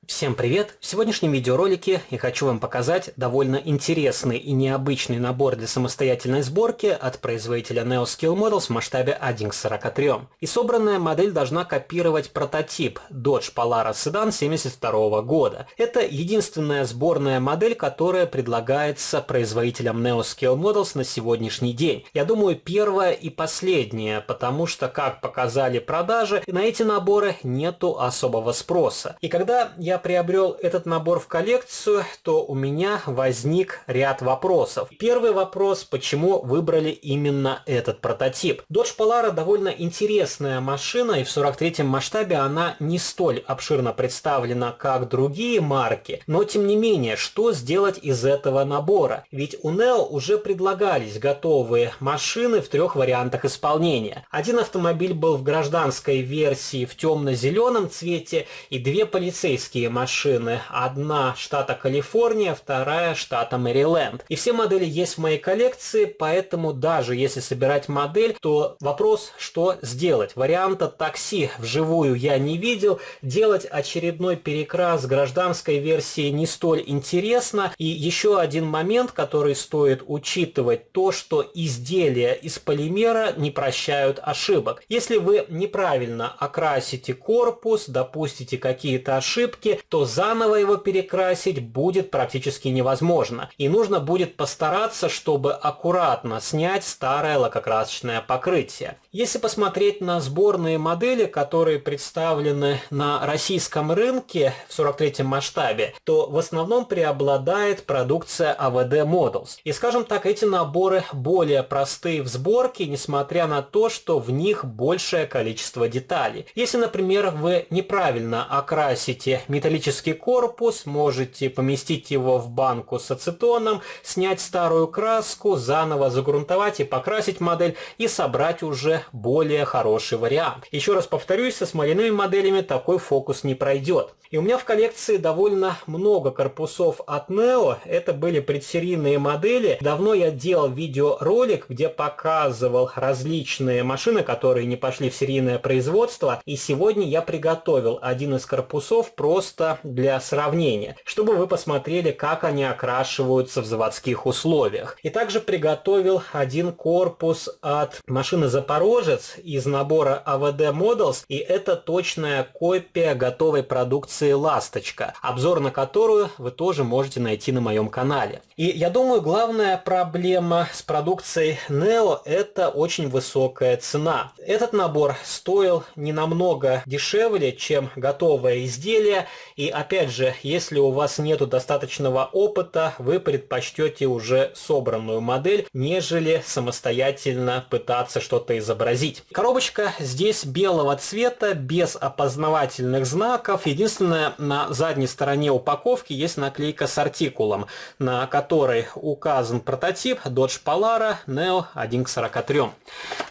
Всем привет! В сегодняшнем видеоролике я хочу вам показать довольно интересный и необычный набор для самостоятельной сборки от производителя NeoScale Models в масштабе 1 к 43. И собранная модель должна копировать прототип Dodge Polaris Sedan 1972 года. Это единственная сборная модель, которая предлагается производителем NeoScale Models на сегодняшний день. Я думаю, первая и последняя, потому что, как показали продажи, на эти наборы нету особого спроса. И когда я приобрел этот набор в коллекцию, то у меня возник ряд вопросов. Первый вопрос, почему выбрали именно этот прототип. Dodge Polara довольно интересная машина, и в 43-м масштабе она не столь обширно представлена, как другие марки, но тем не менее, что сделать из этого набора? Ведь у Neo уже предлагались готовые машины в трех вариантах исполнения. Один автомобиль был в гражданской версии в темно-зеленом цвете и две полицейские машины. Одна штата Калифорния, вторая штата Мэриленд. И все модели есть в моей коллекции, поэтому даже если собирать модель, то вопрос, что сделать. Варианта такси вживую я не видел. Делать очередной перекрас гражданской версии не столь интересно. И еще один момент, который стоит учитывать, то, что изделия из полимера не прощают ошибок. Если вы неправильно окрасите корпус, допустите какие-то ошибки, то заново его перекрасить будет практически невозможно. И нужно будет постараться, чтобы аккуратно снять старое лакокрасочное покрытие. Если посмотреть на сборные модели, которые представлены на российском рынке в 43-м масштабе, то в основном преобладает продукция AVD Models. И скажем так, эти наборы более простые в сборке, несмотря на то, что в них большее количество деталей. Если, например, вы неправильно окрасите металлический корпус, можете поместить его в банку с ацетоном, снять старую краску, заново загрунтовать и покрасить модель и собрать уже более хороший вариант. Еще раз повторюсь, со смоляными моделями такой фокус не пройдет. И у меня в коллекции довольно много корпусов от Neo. Это были предсерийные модели. Давно я делал видеоролик, где показывал различные машины, которые не пошли в серийное производство. И сегодня я приготовил один из корпусов просто для сравнения, чтобы вы посмотрели, как они окрашиваются в заводских условиях. И также приготовил один корпус от машины Запорожец из набора AVD Models. И это точная копия готовой продукции Ласточка, обзор на которую вы тоже можете найти на моем канале. И я думаю, главная проблема с продукцией Neo – это очень высокая цена. Этот набор стоил не намного дешевле, чем готовое изделие. И опять же, если у вас нету достаточного опыта, вы предпочтете уже собранную модель, нежели самостоятельно пытаться что-то изобразить. Коробочка здесь белого цвета, без опознавательных знаков. Единственное, на задней стороне упаковки есть наклейка с артикулом, на которой указан прототип Dodge Polara Neo 1 к 43.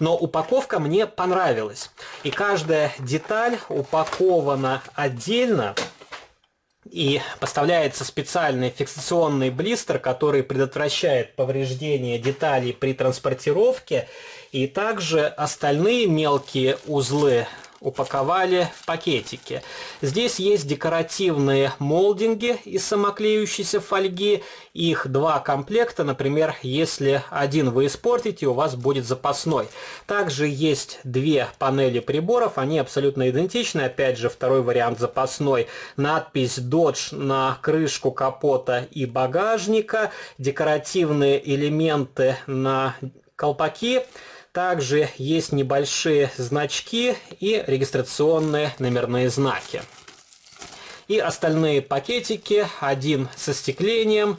Но упаковка мне понравилась. И каждая деталь упакована отдельно. И поставляется специальный фиксационный блистер, который предотвращает повреждение деталей при транспортировке. И также остальные мелкие узлы упаковали в пакетики. Здесь есть декоративные молдинги из самоклеющейся фольги. Их два комплекта. Например, если один вы испортите, у вас будет запасной. Также есть две панели приборов. Они абсолютно идентичны. Опять же, второй вариант запасной. Надпись Dodge на крышку капота и багажника. Декоративные элементы на колпаки. Также есть небольшие значки и регистрационные номерные знаки. И остальные пакетики, один со стеклением.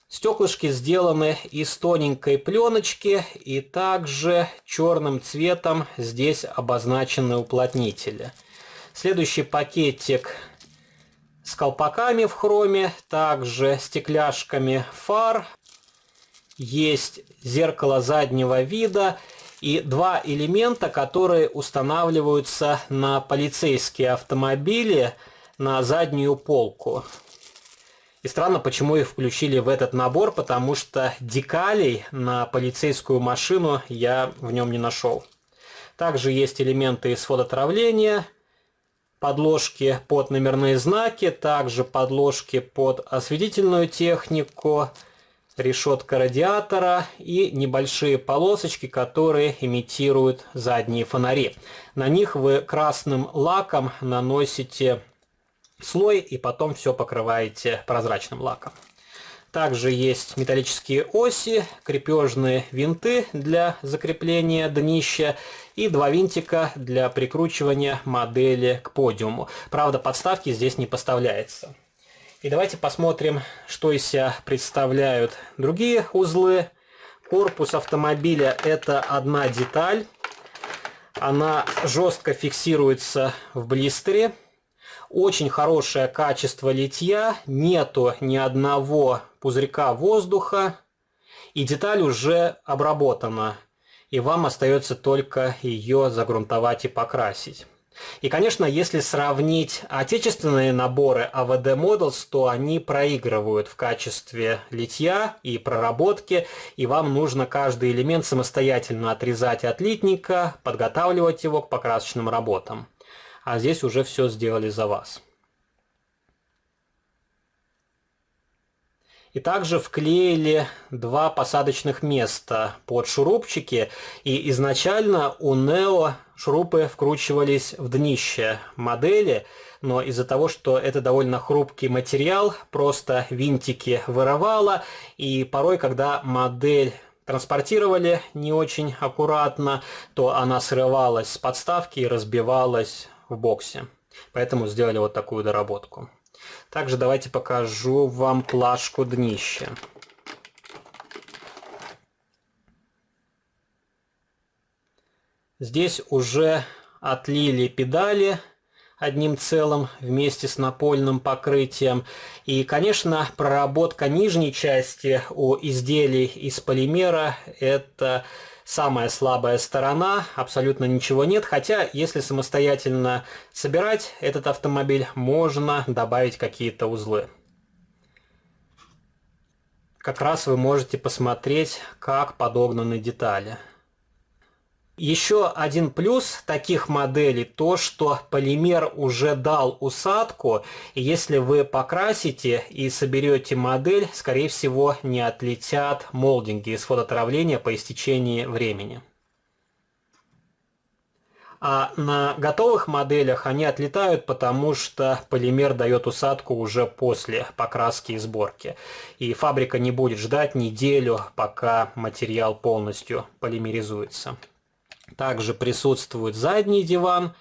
Стеклышки сделаны из тоненькой пленочки, и также черным цветом здесь обозначены уплотнители. Следующий пакетик с колпаками в хроме, также стекляшками фар. Есть зеркало заднего вида и два элемента, которые устанавливаются на полицейские автомобили на заднюю полку. И странно, почему их включили в этот набор, потому что декалей на полицейскую машину я в нем не нашел. Также есть элементы из фототравления, подложки под номерные знаки, также подложки под осветительную технику, решетка радиатора и небольшие полосочки, которые имитируют задние фонари. На них вы красным лаком наносите слой и потом все покрываете прозрачным лаком. Также есть металлические оси, крепежные винты для закрепления днища и два винтика для прикручивания модели к подиуму. Правда, подставки здесь не поставляется. И давайте посмотрим, что из себя представляют другие узлы. Корпус автомобиля – это одна деталь. Она жестко фиксируется в блистере. Очень хорошее качество литья, нету ни одного пузырька воздуха, и деталь уже обработана, и вам остается только ее загрунтовать и покрасить. И, конечно, если сравнить отечественные наборы AVD Models, то они проигрывают в качестве литья и проработки, и вам нужно каждый элемент самостоятельно отрезать от литника, подготавливать его к покрасочным работам. А здесь уже все сделали за вас. И также вклеили два посадочных места под шурупчики. И изначально у Neo шурупы вкручивались в днище модели, но из-за того, что это довольно хрупкий материал, просто винтики вырывало, и порой, когда модель транспортировали не очень аккуратно, то она срывалась с подставки и разбивалась в боксе. Поэтому сделали вот такую доработку. Также давайте покажу вам плашку днища. Здесь уже отлили педали одним целым вместе с напольным покрытием. И, конечно, проработка нижней части у изделий из полимера – это самая слабая сторона, абсолютно ничего нет, хотя если самостоятельно собирать этот автомобиль, можно добавить какие-то узлы. Как раз вы можете посмотреть, как подогнаны детали. Еще один плюс таких моделей то, что полимер уже дал усадку, и если вы покрасите и соберете модель, скорее всего не отлетят молдинги из фототравления по истечении времени. А на готовых моделях они отлетают, потому что полимер дает усадку уже после покраски и сборки. И фабрика не будет ждать неделю, пока материал полностью полимеризуется. Также присутствует задний диван,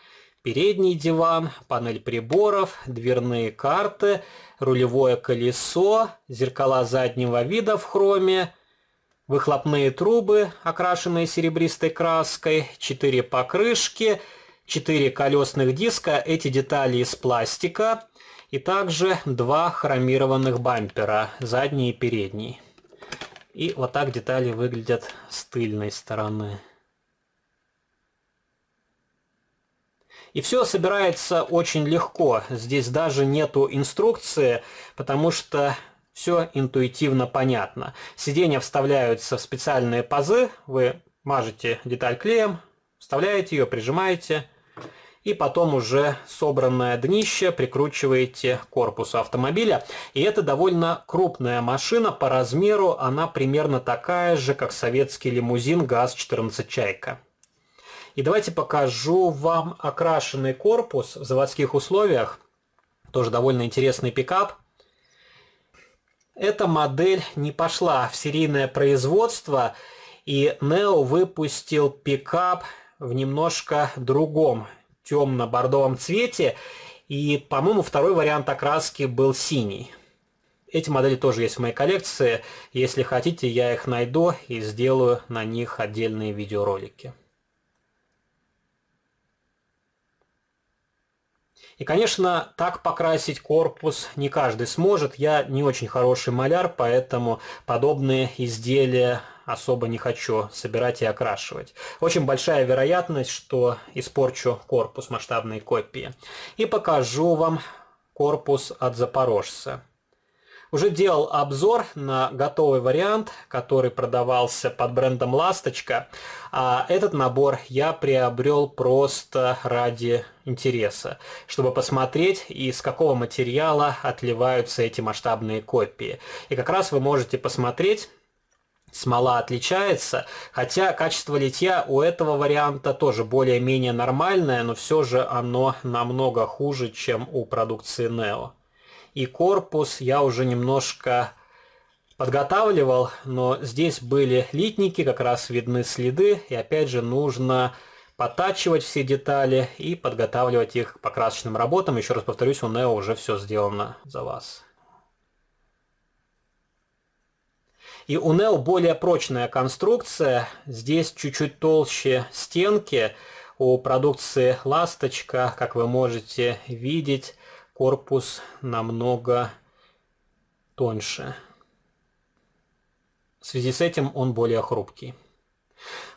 передний диван, панель приборов, дверные карты, рулевое колесо, зеркала заднего вида в хроме, выхлопные трубы, окрашенные серебристой краской, 4 покрышки, 4 колесных диска, эти детали из пластика, и также 2 хромированных бампера, задний и передний. И вот так детали выглядят с тыльной стороны. И все собирается очень легко. Здесь даже нету инструкции, потому что все интуитивно понятно. Сиденья вставляются в специальные пазы. Вы мажете деталь клеем, вставляете ее, прижимаете. И потом уже собранное днище прикручиваете к корпусу автомобиля. И это довольно крупная машина. По размеру она примерно такая же, как советский лимузин ГАЗ-14 «Чайка». И давайте покажу вам окрашенный корпус в заводских условиях. Тоже довольно интересный пикап. Эта модель не пошла в серийное производство, и Neo выпустил пикап в немножко другом темно-бордовом цвете. И, по-моему, второй вариант окраски был синий. Эти модели тоже есть в моей коллекции. Если хотите, я их найду и сделаю на них отдельные видеоролики. И, конечно, так покрасить корпус не каждый сможет. Я не очень хороший маляр, поэтому подобные изделия особо не хочу собирать и окрашивать. Очень большая вероятность, что испорчу корпус масштабной копии. И покажу вам корпус от Запорожца. Уже делал обзор на готовый вариант, который продавался под брендом «Ласточка». А этот набор я приобрел просто ради интереса, чтобы посмотреть, из какого материала отливаются эти масштабные копии. И как раз вы можете посмотреть. Смола отличается, хотя качество литья у этого варианта тоже более-менее нормальное, но все же оно намного хуже, чем у продукции Neo. И корпус я уже немножко подготавливал, но здесь были литники, как раз видны следы, и опять же нужно подтачивать все детали и подготавливать их к покрасочным работам. Еще раз повторюсь, у Neo уже все сделано за вас. И у Neo более прочная конструкция, здесь чуть-чуть толще стенки. У продукции «Ласточка», как вы можете видеть, корпус намного тоньше. В связи с этим он более хрупкий.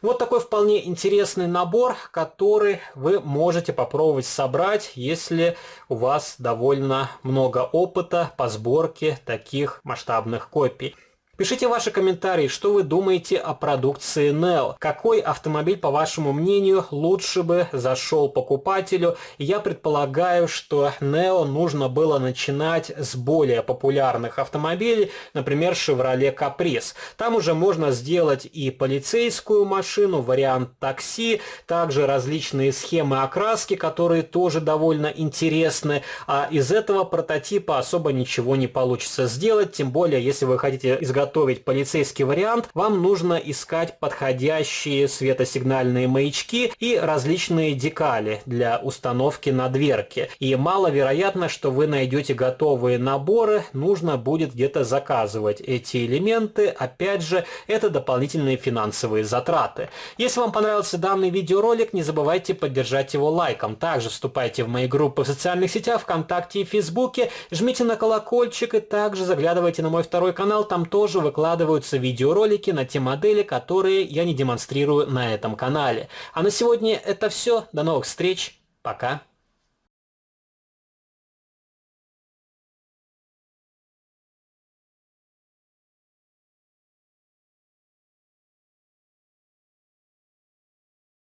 Вот такой вполне интересный набор, который вы можете попробовать собрать, если у вас довольно много опыта по сборке таких масштабных копий. Пишите ваши комментарии, что вы думаете о продукции Neo. Какой автомобиль, по вашему мнению, лучше бы зашел покупателю? Я предполагаю, что Neo нужно было начинать с более популярных автомобилей, например, Chevrolet Caprice. Там уже можно сделать и полицейскую машину, вариант такси, также различные схемы окраски, которые тоже довольно интересны. А из этого прототипа особо ничего не получится сделать, тем более, если вы хотите изготовить полицейский вариант, вам нужно искать подходящие светосигнальные маячки и различные декали для установки на дверке. И маловероятно, что вы найдете готовые наборы, нужно будет где-то заказывать эти элементы. Опять же, это дополнительные финансовые затраты. Если вам понравился данный видеоролик, не забывайте поддержать его лайком. Также вступайте в мои группы в социальных сетях, ВКонтакте и Фейсбуке, жмите на колокольчик и также заглядывайте на мой второй канал, там тоже выкладываются видеоролики на те модели, которые я не демонстрирую на этом канале. А на сегодня это все. До новых встреч. Пока.